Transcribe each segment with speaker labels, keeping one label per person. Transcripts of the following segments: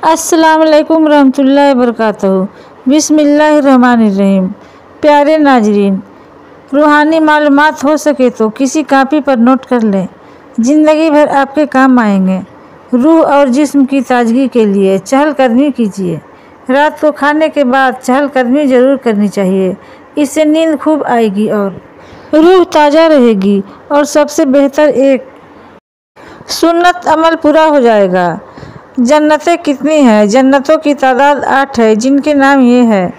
Speaker 1: अस्सलाम वालेकुम रहमतुल्लाहि वबरकातुहू। बिस्मिल्लाहिर्रहमानिर्रहीम। प्यारे नाजरीन, रूहानी मालूमात हो सके तो किसी कापी पर नोट कर लें, ज़िंदगी भर आपके काम आएंगे। रूह और जिस्म की ताजगी के लिए चहलकदमी कीजिए। रात को खाने के बाद चहलकदमी ज़रूर करनी चाहिए, इससे नींद खूब आएगी और रूह ताज़ा रहेगी और सबसे बेहतर एक सुन्नत अमल पूरा हो जाएगा। जन्नतें कितनी हैं? जन्नतों की तादाद 8 है, जिनके नाम ये है।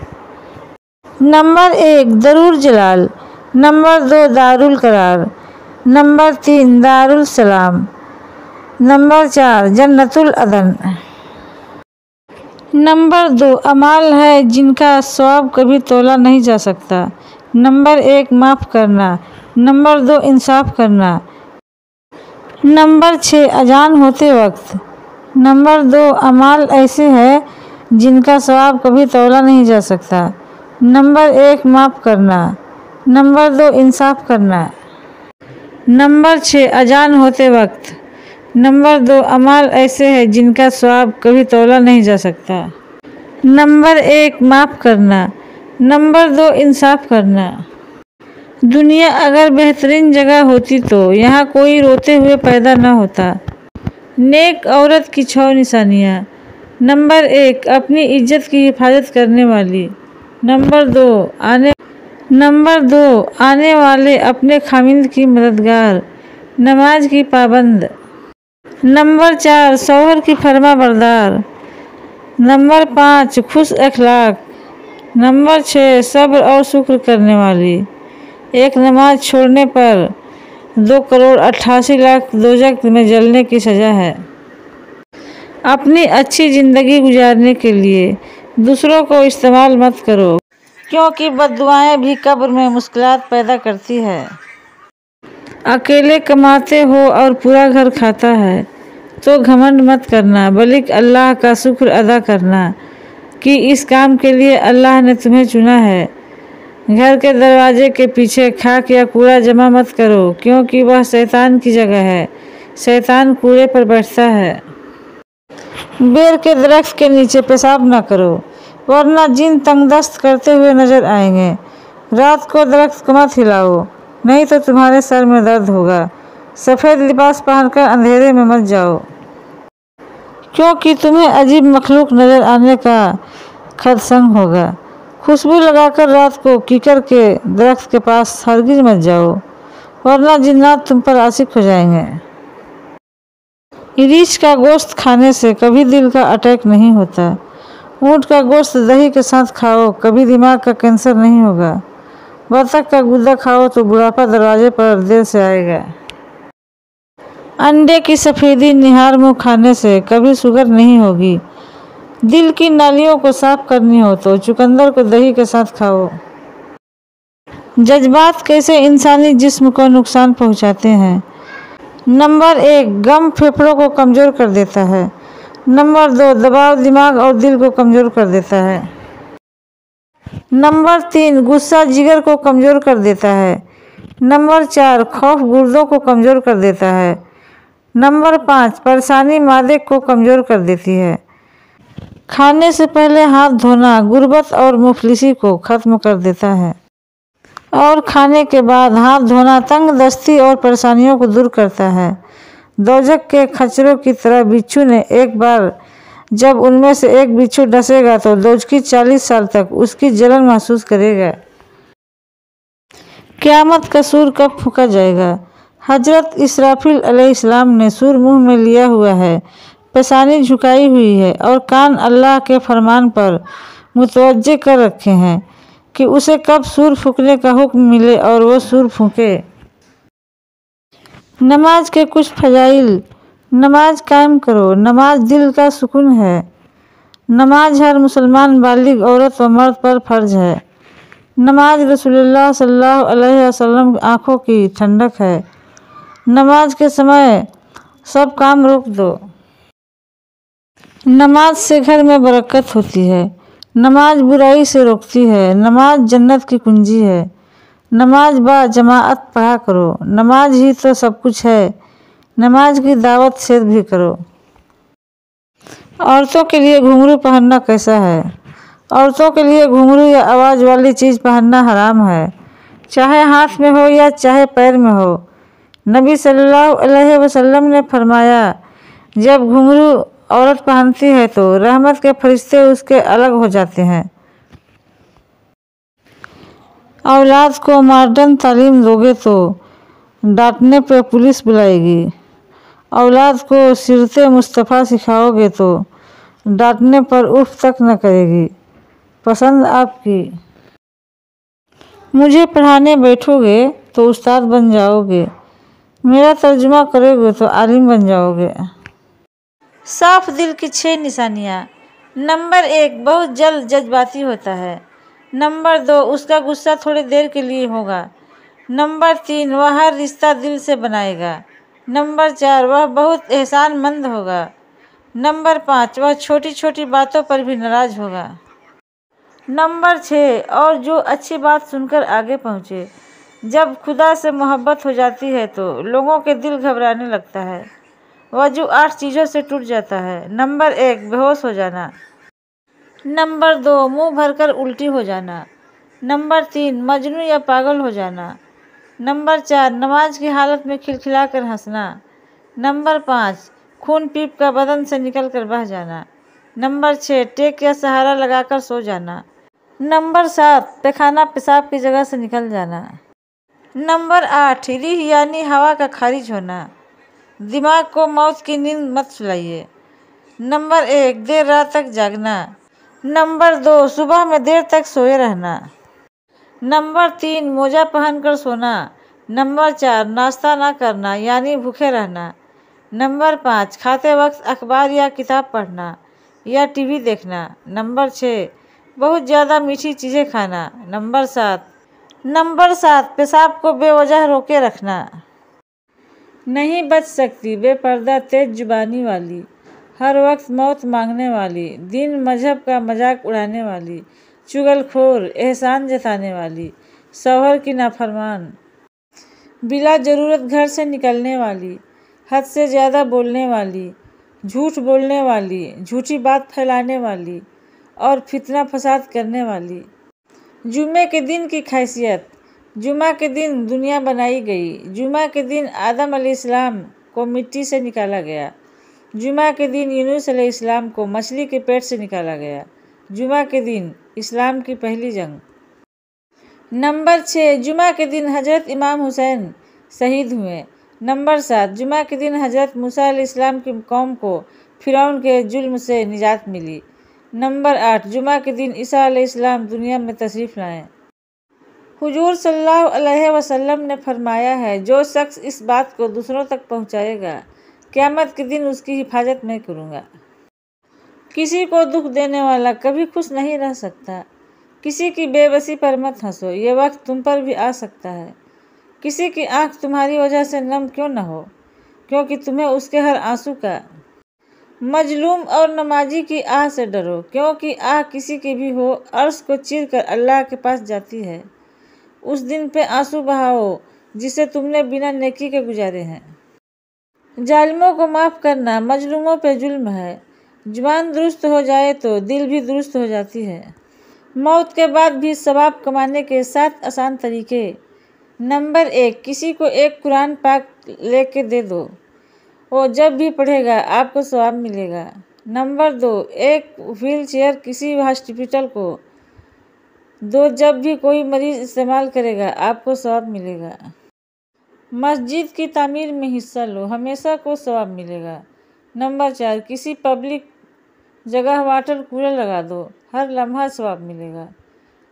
Speaker 1: नंबर 1 दरुल जलाल, नंबर 2 दारुल करार, नंबर 3 दारुल सलाम, नंबर 4 जन्नतुल अदन। नंबर 2 अमाल है जिनका सवाब कभी तोला नहीं जा सकता। नंबर 1 माफ़ करना, नंबर 2 इंसाफ करना, नंबर 6 अजान होते वक्त, नंबर 2 अमाल ऐसे हैं जिनका सवाब कभी तौला नहीं जा सकता। नंबर 1 माफ़ करना, नंबर 2 इंसाफ करना, नंबर 6 अजान होते वक्त, नंबर 2 अमाल ऐसे हैं जिनका सवाब कभी तौला नहीं जा सकता। नंबर 1 माफ़ करना, नंबर 2 इंसाफ करना। दुनिया अगर बेहतरीन जगह होती तो यहाँ कोई रोते हुए पैदा न होता। नेक औरत की 6 निशानियाँ। नंबर 1 अपनी इज्जत की हिफाजत करने वाली। नंबर 2 आने वाले अपने खामिंद की मददगार, नमाज की पाबंद। नंबर 4 शौहर की फरमा बरदार। नंबर 5 खुश अखलाक। नंबर 6 सब्र और शुक्र करने वाली। एक नमाज छोड़ने पर 2,88,00,000 दोज़ख में जलने की सज़ा है। अपनी अच्छी ज़िंदगी गुजारने के लिए दूसरों को इस्तेमाल मत करो, क्योंकि बद्दुआएं भी कब्र में मुश्किलात पैदा करती है। अकेले कमाते हो और पूरा घर खाता है तो घमंड मत करना, बल्कि अल्लाह का शुक्र अदा करना कि इस काम के लिए अल्लाह ने तुम्हें चुना है। घर के दरवाजे के पीछे खाक या कूड़ा जमा मत करो, क्योंकि वह शैतान की जगह है। शैतान कूड़े पर बैठता है। बेर के दरख्त के नीचे पेशाब न करो, वरना जिन तंगदस्त करते हुए नजर आएंगे। रात को दरख्त को मत हिलाओ, नहीं तो तुम्हारे सर में दर्द होगा। सफ़ेद लिबास पहनकर अंधेरे में मत जाओ, क्योंकि तुम्हें अजीब मखलूक नजर आने का खदशंग होगा। खुशबू लगाकर रात को कीकर के दरख्त के पास हरगिज मत जाओ, वरना जिन्नात तुम पर आशिक हो जाएंगे। रीछ का गोश्त खाने से कभी दिल का अटैक नहीं होता। ऊँट का गोश्त दही के साथ खाओ, कभी दिमाग का कैंसर नहीं होगा। बतख का गुदा खाओ तो बुढ़ापा दरवाजे पर देर से आएगा। अंडे की सफ़ेदी निहार मुँह खाने से कभी शुगर नहीं होगी। दिल की नालियों को साफ करनी हो तो चुकंदर को दही के साथ खाओ। जज्बात कैसे इंसानी जिस्म को नुकसान पहुंचाते हैं। नंबर 1 गम फेफड़ों को कमज़ोर कर देता है। नंबर 2 दबाव दिमाग और दिल को कमज़ोर कर देता है। नंबर 3 गुस्सा जिगर को कमज़ोर कर देता है। नंबर 4 खौफ गुर्दों को कमज़ोर कर देता है। नंबर 5 परेशानी मादे को कमज़ोर कर देती है। खाने से पहले हाथ धोना गुर्बत और मुफलिसी को ख़त्म कर देता है, और खाने के बाद हाथ धोना तंग दस्ती और परेशानियों को दूर करता है। दोज़ख के खच्चरों की तरह बिच्छू ने एक बार जब उनमें से एक बिच्छू डसेगा तो दोज़खी 40 साल तक उसकी जलन महसूस करेगा। क़यामत का सूर कब फूंका जाएगा? हजरत इसराफिल अलैहिस्सलाम ने सूर मुँह में लिया हुआ है, पेशानी झुकाई हुई है और कान अल्लाह के फरमान पर मुतवज्जे कर रखे हैं कि उसे कब सूर फूंकने का हुक्म मिले और वो सूर फूंके। नमाज के कुछ फजाइल। नमाज कायम करो। नमाज दिल का सुकून है। नमाज हर मुसलमान बालिग औरत व मर्द पर फ़र्ज है। नमाज रसूलुल्लाह सल्लल्लाहु अलैहि वसल्लम की आँखों की ठंडक है। नमाज के समय सब काम रोक दो। नमाज से घर में बरकत होती है। नमाज बुराई से रोकती है। नमाज जन्नत की कुंजी है। नमाज बा जमाअत पढ़ा करो। नमाज ही तो सब कुछ है। नमाज की दावत शेर भी करो। औरतों के लिए घुंघरू पहनना कैसा है? औरतों के लिए घुंघरू या आवाज़ वाली चीज़ पहनना हराम है, चाहे हाथ में हो या चाहे पैर में हो। नबी सल्लल्लाहु अलैहि वसल्लम ने फरमाया, जब घुंघरू औरत पहनती है तो रहमत के फरिश्ते उसके अलग हो जाते हैं। औलाद को मॉडर्न तालीम दोगे तो डांटने पर पुलिस बुलाएगी। औलाद को सीरते मुस्तफ़ा सिखाओगे तो डांटने पर उफ तक न करेगी। पसंद आपकी। मुझे पढ़ाने बैठोगे तो उस्ताद बन जाओगे, मेरा तर्जुमा करोगे तो आलिम बन जाओगे। साफ दिल की 6 निशानियाँ। नंबर 1, बहुत जल्द जज्बाती होता है। नंबर 2, उसका गुस्सा थोड़ी देर के लिए होगा। नंबर 3, वह हर रिश्ता दिल से बनाएगा। नंबर 4, वह बहुत एहसानमंद होगा। नंबर 5, वह छोटी छोटी बातों पर भी नाराज होगा। नंबर 6, और जो अच्छी बात सुनकर आगे पहुँचे। जब खुदा से मोहब्बत हो जाती है तो लोगों के दिल घबराने लगता है। वजू 8 चीज़ों से टूट जाता है। नंबर 1, बेहोश हो जाना। नंबर 2, मुंह भरकर उल्टी हो जाना। नंबर 3, मजनू या पागल हो जाना। नंबर 4, नमाज की हालत में खिलखिलाकर हंसना। नंबर 5, खून पीप का बदन से निकल कर बह जाना। नंबर 6, टेक या सहारा लगाकर सो जाना। नंबर 7, पैखाना पेशाब की जगह से निकल जाना। नंबर 8, रिह यानी हवा का खारिज होना। दिमाग को मौत की नींद मत सुलाइए। नंबर 1, देर रात तक जागना। नंबर 2, सुबह में देर तक सोए रहना। नंबर 3, मोजा पहनकर सोना। नंबर 4, नाश्ता ना करना यानी भूखे रहना। नंबर 5, खाते वक्त अखबार या किताब पढ़ना या टीवी देखना। नंबर 6, बहुत ज़्यादा मीठी चीज़ें खाना। नंबर 7, पेशाब को बेवजह रोके रखना। नहीं बच सकती बेपर्दा तेज जुबानी वाली, हर वक्त मौत मांगने वाली, दीन मजहब का मजाक उड़ाने वाली, चुगलखोर, एहसान जताने वाली, शौहर की नाफरमान, बिला ज़रूरत घर से निकलने वाली, हद से ज़्यादा बोलने वाली, झूठ बोलने वाली, झूठी बात फैलाने वाली और फितना फसाद करने वाली। जुमे के दिन की खैसियत। जुमा के दिन दुनिया बनाई गई। जुमा के दिन आदम अलैहिस्सलाम को मिट्टी से निकाला गया। जुमा के दिन यूनुस अलैहिस्सलाम को मछली के पेट से निकाला गया। जुमा के दिन इस्लाम की पहली जंग। नंबर 6, जुमा के दिन हज़रत इमाम हुसैन शहीद हुए। नंबर 7, जुमा के दिन हज़रत मूसा अलैहिस्सलाम की कौम को फिरौन के जुल्म से निजात मिली। नंबर 8, जुमा के दिन ईसा अलैहिस्सलाम दुनिया में तशरीफ़ लाए। हुजूर सल्लल्लाहु अलैहि वसल्लम ने फरमाया है, जो शख्स इस बात को दूसरों तक पहुंचाएगा, क़यामत के दिन उसकी हिफाजत मैं करूंगा। किसी को दुख देने वाला कभी खुश नहीं रह सकता। किसी की बेबसी पर मत हंसो, ये वक्त तुम पर भी आ सकता है। किसी की आंख तुम्हारी वजह से नम क्यों न हो, क्योंकि तुम्हें उसके हर आंसू का। मजलूम और नमाजी की आह से डरो, क्योंकि आह किसी की भी हो अर्श को चीर कर अल्लाह के पास जाती है। उस दिन पे आंसू बहाओ जिसे तुमने बिना नेकी के गुजारे हैं। जालिमों को माफ़ करना मजलूमों पे जुल्म है। जुबान दुरुस्त हो जाए तो दिल भी दुरुस्त हो जाती है। मौत के बाद भी सवाब कमाने के 7 आसान तरीके। नंबर 1, किसी को एक कुरान पाक लेके दे दो, वो जब भी पढ़ेगा आपको सवाब मिलेगा। नंबर 2, एक व्हील चेयर किसी हॉस्पिटल को दो, जब भी कोई मरीज इस्तेमाल करेगा आपको सवाब मिलेगा। मस्जिद की तामीर में हिस्सा लो, हमेशा को सवाब मिलेगा। नंबर 4, किसी पब्लिक जगह वाटर कूलर लगा दो, हर लम्हा सवाब मिलेगा।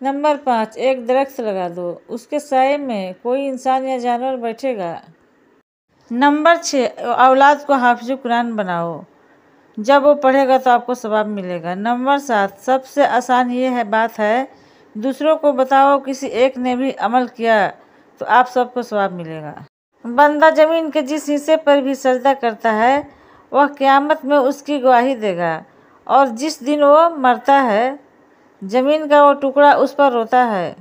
Speaker 1: नंबर 5, एक दरख्त लगा दो, उसके साए में कोई इंसान या जानवर बैठेगा। नंबर 6, औलाद को हाफिज़ कुरान बनाओ, जब वो पढ़ेगा तो आपको सवाब मिलेगा। नंबर 7, सबसे आसान ये बात है, दूसरों को बताओ, किसी एक ने भी अमल किया तो आप सबको सवाब मिलेगा। बंदा ज़मीन के जिस हिस्से पर भी सजदा करता है वह क़यामत में उसकी गवाही देगा, और जिस दिन वो मरता है ज़मीन का वो टुकड़ा उस पर रोता है।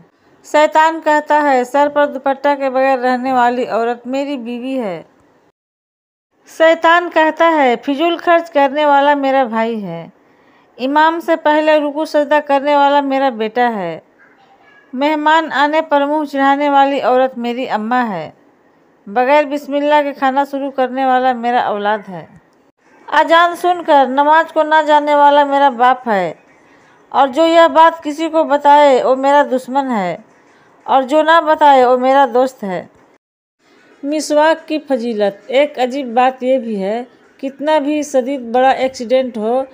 Speaker 1: शैतान कहता है, सर पर दुपट्टा के बगैर रहने वाली औरत मेरी बीवी है। शैतान कहता है फिजूल खर्च करने वाला मेरा भाई है। इमाम से पहले रुकू सजदा करने वाला मेरा बेटा है। मेहमान आने पर मुंह चिढ़ाने वाली औरत मेरी अम्मा है। बगैर बिस्मिल्लाह के खाना शुरू करने वाला मेरा औलाद है। अजान सुनकर नमाज को ना जाने वाला मेरा बाप है। और जो यह बात किसी को बताए वो मेरा दुश्मन है, और जो ना बताए वो मेरा दोस्त है। मिसवाक की फजीलत। एक अजीब बात यह भी है, कितना भी शदीद बड़ा एक्सीडेंट हो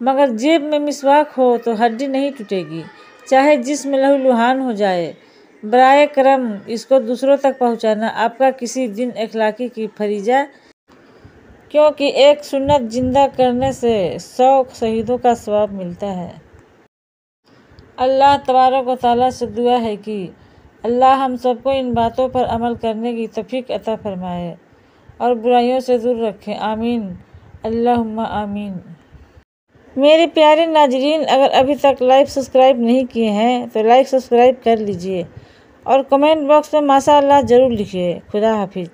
Speaker 1: मगर जेब में मिसवाक हो तो हड्डी नहीं टूटेगी, चाहे जिस्म लहूलुहान हो जाए। बराए करम इसको दूसरों तक पहुंचाना आपका किसी दिन अखलाकी की फरीजा, क्योंकि एक सुन्नत जिंदा करने से 100 शहीदों का सवाब मिलता है। अल्लाह तबारक व तआला से दुआ है कि अल्लाह हम सबको इन बातों पर अमल करने की तौफीक अता फरमाए और बुराइयों से दूर रखें। आमीन अल्लाहुम्मा आमीन। मेरे प्यारे नाजरीन, अगर अभी तक लाइक सब्सक्राइब नहीं किए हैं तो लाइक सब्सक्राइब कर लीजिए और कमेंट बॉक्स में माशाअल्लाह ज़रूर लिखिए। खुदा हाफिज़।